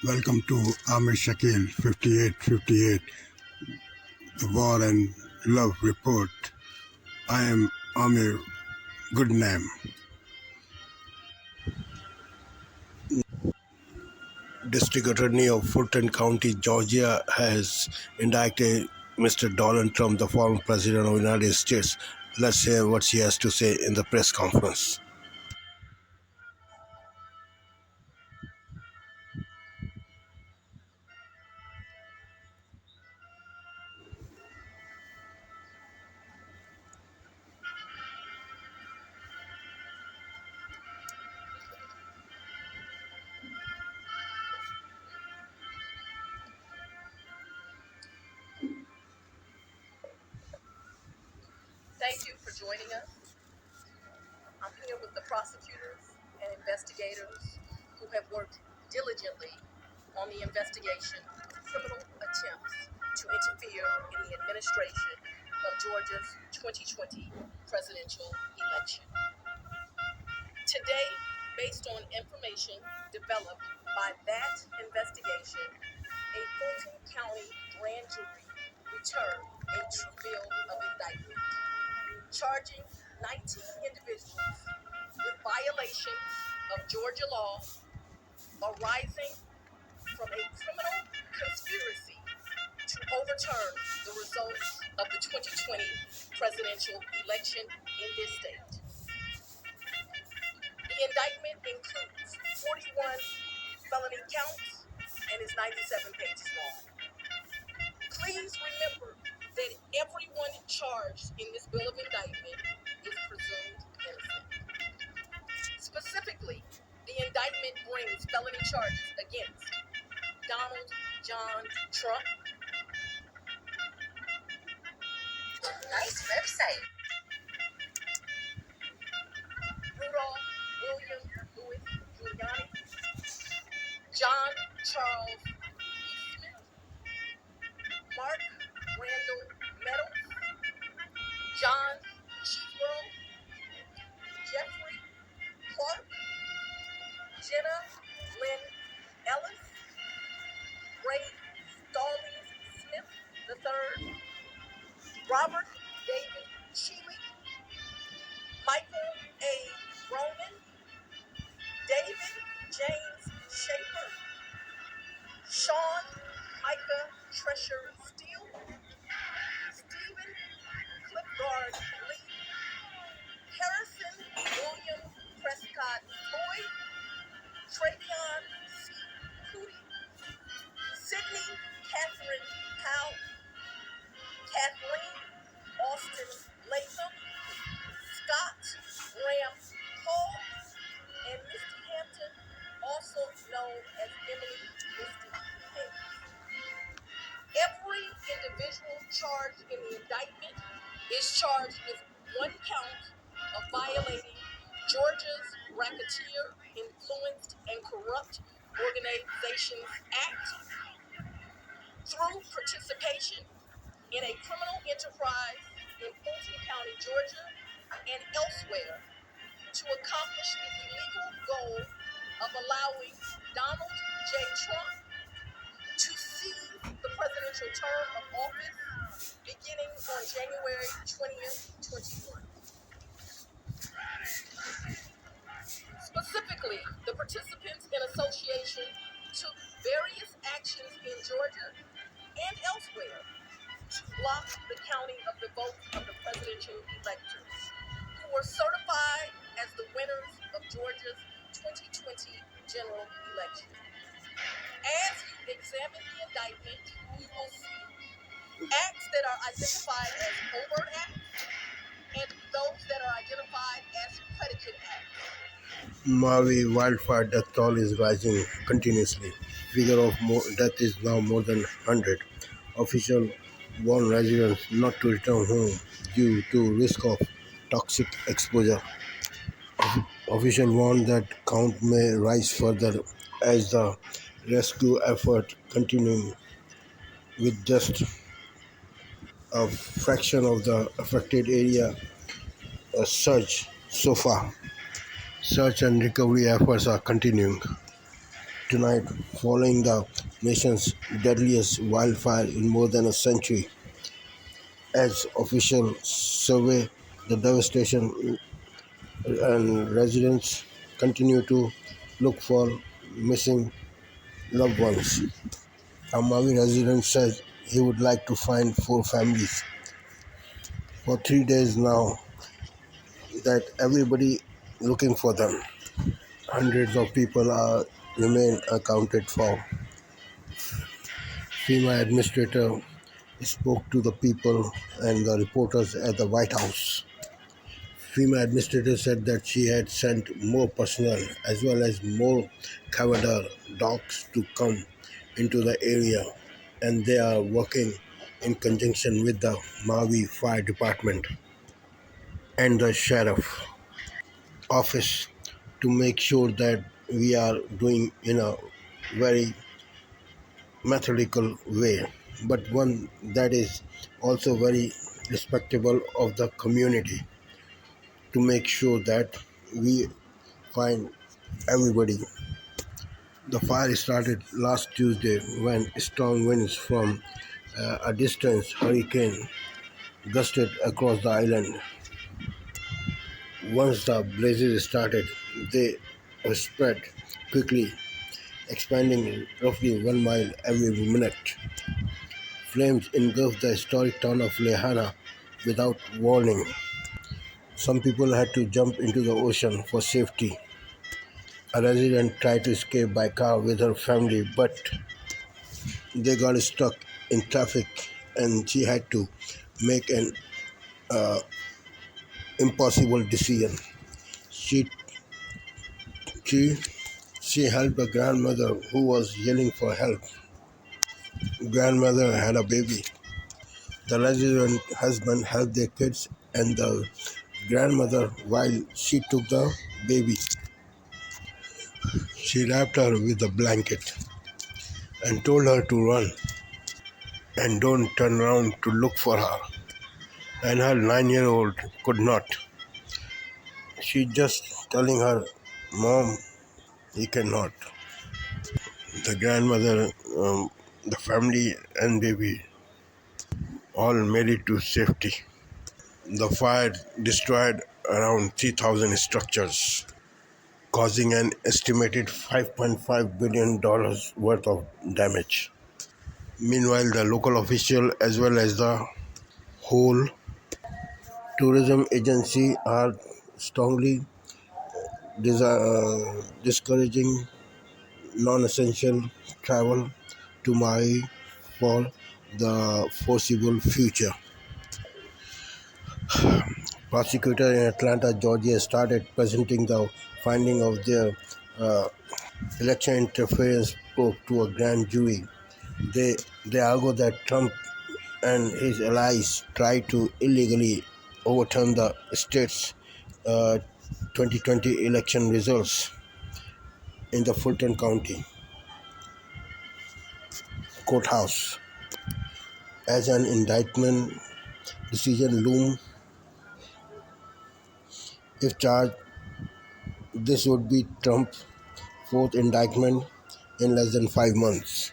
Welcome to Amir Shakil 5858, the War and Love Report. I am Amir Goodnam. District Attorney of Fulton County, Georgia, has indicted Mr. Donald Trump, the former President of the United States. Let's hear what she has to say in the press conference. Thank you for joining us. I'm here with the prosecutors and investigators who have worked diligently on the investigation of criminal attempts to interfere in the administration of Georgia's 2020 presidential election. Today, based on information developed by that investigation, a Fulton County grand jury returned a true bill of indictment, charging 19 individuals with violations of Georgia law arising from a criminal conspiracy to overturn the results of the 2020 presidential election in this state. The indictment includes 41 felony counts and is 97 pages long. Please remember that everyone charged in this bill of indictment is presumed innocent. Specifically, the indictment brings felony charges against Donald John Trump. Nice website. Rudolph William Louis Giuliani. John Charles Smith. Mark Randall Meadows. John Cheeseborough. Jeffrey Clark. Jenna Lynn Ellis. Ray Stallings Smith III. Robert David Shealy. Michael A. Roman. David James Schaefer. Sean Micah Tresher Steele. Stephen Cliffgard Lee. Harrison William Prescott Floyd. Travion C. Cootie. Sydney Catherine Powell. Kathleen Austin Latham. Scott Graham Hall. And Misty Hampton, also known as Emily Misty Hayes. Every individual charged in the indictment is charged with one count of violating Georgia's Racketeer, Influenced, and Corrupt Organizations Act through participation in a criminal enterprise in Fulton County, Georgia, and elsewhere to accomplish the illegal goal of allowing Donald J. Trump to seize the presidential term of office beginning on January 20th, 21. Specifically, the participants in association took various actions in Georgia and elsewhere to block the counting of the votes of the presidential electors, who were certified as the winners of Georgia's 2020 general election. As you examine the indictment, you will see acts that are identified as overt acts and those that are identified as predicate acts. Maui wildfire death toll is rising continuously. Figure of death is now more than 100. Official warn residents not to return home due to risk of toxic exposure. Official warn that count may rise further as the rescue effort continuing with just a fraction of the affected area a surge so far. Search and recovery efforts are continuing. tonight following the nation's deadliest wildfire in more than a century. As officials survey the devastation and residents continue to look for missing loved ones. A Maui resident says he would like to find four families. For 3 days now that everybody looking for them. Hundreds of people are remain accounted for. FEMA administrator spoke to the people and the reporters at the White House. FEMA administrator said that she had sent more personnel as well as more Cavadar dogs to come into the area, and they are working in conjunction with the Maui Fire Department and the sheriff office to make sure that we are doing in a very methodical way, but one that is also very respectable of the community to make sure that we find everybody. The fire started last Tuesday when strong winds from a distant hurricane gusted across the island. Once the blazes started, they spread quickly, expanding roughly 1 mile every minute. Flames engulfed the historic town of Lehana without warning. Some people had to jump into the ocean for safety. A resident tried to escape by car with her family, but they got stuck in traffic and she had to make an impossible decision. She, she, she helped a grandmother who was yelling for help. Grandmother had a baby. The resident husband helped their kids and the grandmother while she took the baby. She wrapped her with a blanket and told her to run and don't turn around to look for her. And her 9-year-old could not. She just telling her, Mom, he cannot. The grandmother, the family and baby all made it to safety. The fire destroyed around 3,000 structures, causing an estimated $5.5 billion worth of damage. Meanwhile, the local official as well as the whole tourism agency are strongly discouraging non-essential travel to Maui for the foreseeable future. Prosecutors in Atlanta, Georgia started presenting the finding of their election interference probe to a grand jury. They, they argue that Trump and his allies tried to illegally overturn the state's uh, 2020 election results in the Fulton County courthouse. As an indictment decision loomed, if charged, this would be Trump's fourth indictment in less than 5 months.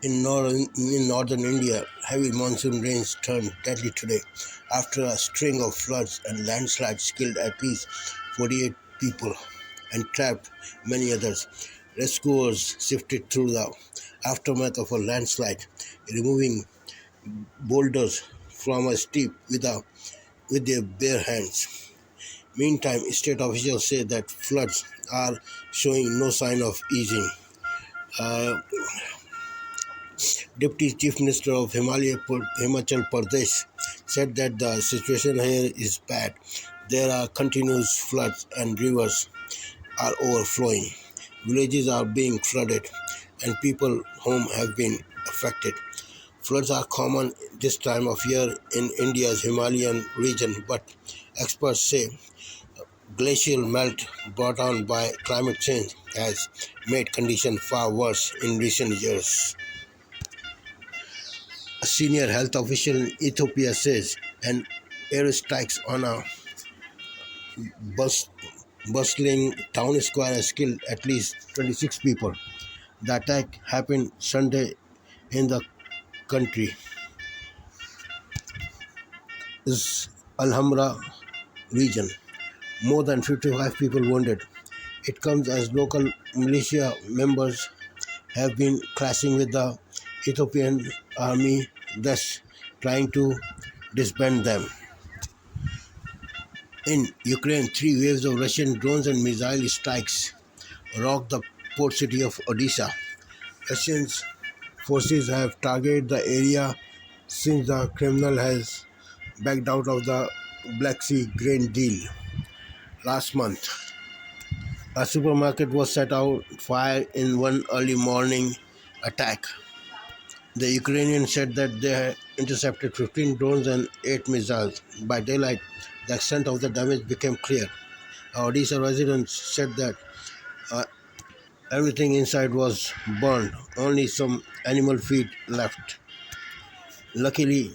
In northern India, heavy monsoon rains turned deadly today after a string of floods and landslides killed at least 48 people and trapped many others. Rescuers sifted through the aftermath of a landslide, removing boulders from a steep with their bare hands. Meantime, state officials say that floods are showing no sign of easing. Uh, Deputy Chief Minister of Himachal Pradesh said that the situation here is bad. There are continuous floods and rivers are overflowing. Villages are being flooded and people home have been affected. Floods are common this time of year in India's Himalayan region, but experts say glacial melt brought on by climate change has made conditions far worse in recent years. A senior health official in Ethiopia says an air strikes on a bus bustling town square has killed at least 26 people. The attack happened Sunday in the country is Alhambra region. More than 55 people wounded. It comes as local militia members have been clashing with the Ethiopian army, thus trying to disband them. In Ukraine, three waves of Russian drones and missile strikes rocked the port city of Odessa. Russian forces have targeted the area since the Kremlin has backed out of the Black Sea grain deal last month. A supermarket was set on fire in one early morning attack. The Ukrainians said that they had intercepted 15 drones and 8 missiles. By daylight, the extent of the damage became clear. Odessa residents said that uh, everything inside was burned, only some animal feed left. Luckily,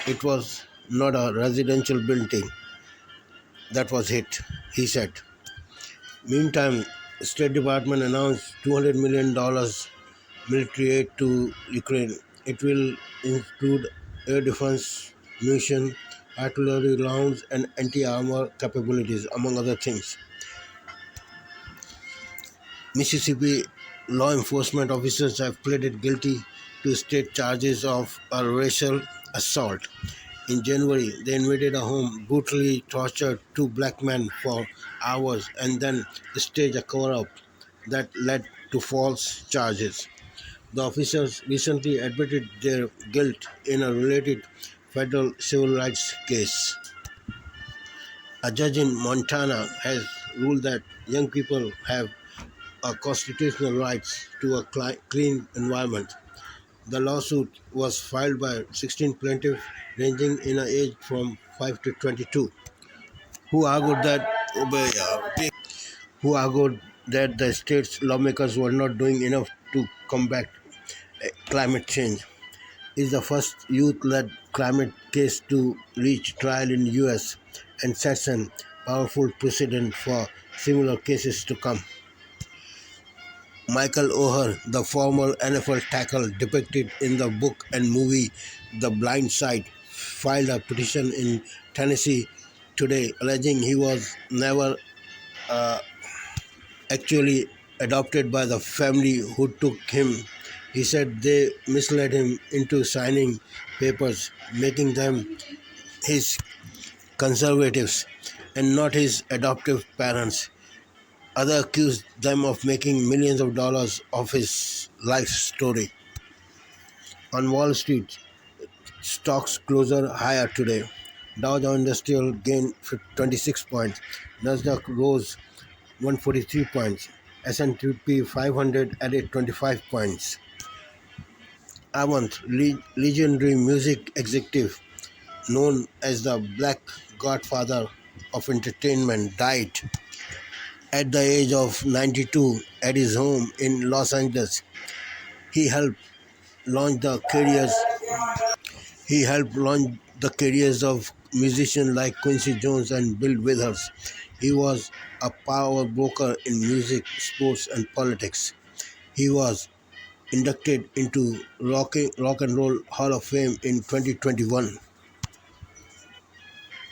it was not a residential building that was hit, he said. Meantime, State Department announced $200 million military aid to Ukraine. It will include air defense, munition, artillery rounds, and anti-armor capabilities, among other things. Mississippi law enforcement officers have pleaded guilty to state charges of a racial assault. In January, they invaded a home, brutally tortured two black men for hours, and then staged a cover-up that led to false charges. The officers recently admitted their guilt in a related federal civil rights case. A judge in Montana has ruled that young people have a constitutional right to a clean environment. The lawsuit was filed by 16 plaintiffs ranging in age from 5 to 22, who argued that the state's lawmakers were not doing enough to combat climate change. Is the first youth-led climate case to reach trial in the US and sets an powerful precedent for similar cases to come. Michael Oher, the former NFL tackle depicted in the book and movie The Blind Side, filed a petition in Tennessee today alleging he was never actually adopted by the family who took him. He said they misled him into signing papers, making them his conservatives and not his adoptive parents. Others accused them of making millions of dollars off his life story. On Wall Street, stocks closer higher today. Dow Jones Industrial gained 26 points. Nasdaq rose 143 points. S&P 500 added 25 points. Avant, legendary music executive known as the Black Godfather of entertainment, died at the age of 92 at his home in Los Angeles. He helped launch the careers. He helped launch the careers of musicians like Quincy Jones and Bill Withers. He was a power broker in music, sports, and politics. He was inducted into Rock and Roll Hall of Fame in 2021.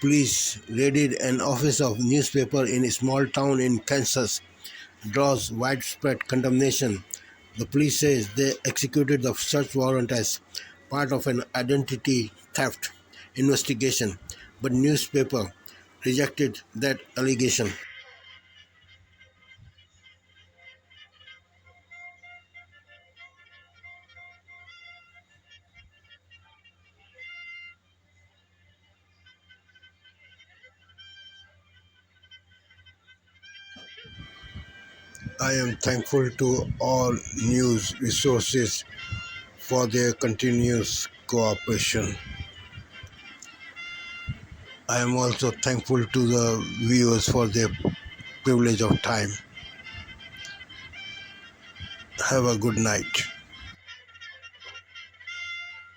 Police raided an office of newspaper in a small town in Kansas, draws widespread condemnation. The police says they executed the search warrant as part of an identity theft investigation, but newspaper rejected that allegation. I am thankful to all news resources for their continuous cooperation. I am also thankful to the viewers for their privilege of time. Have a good night.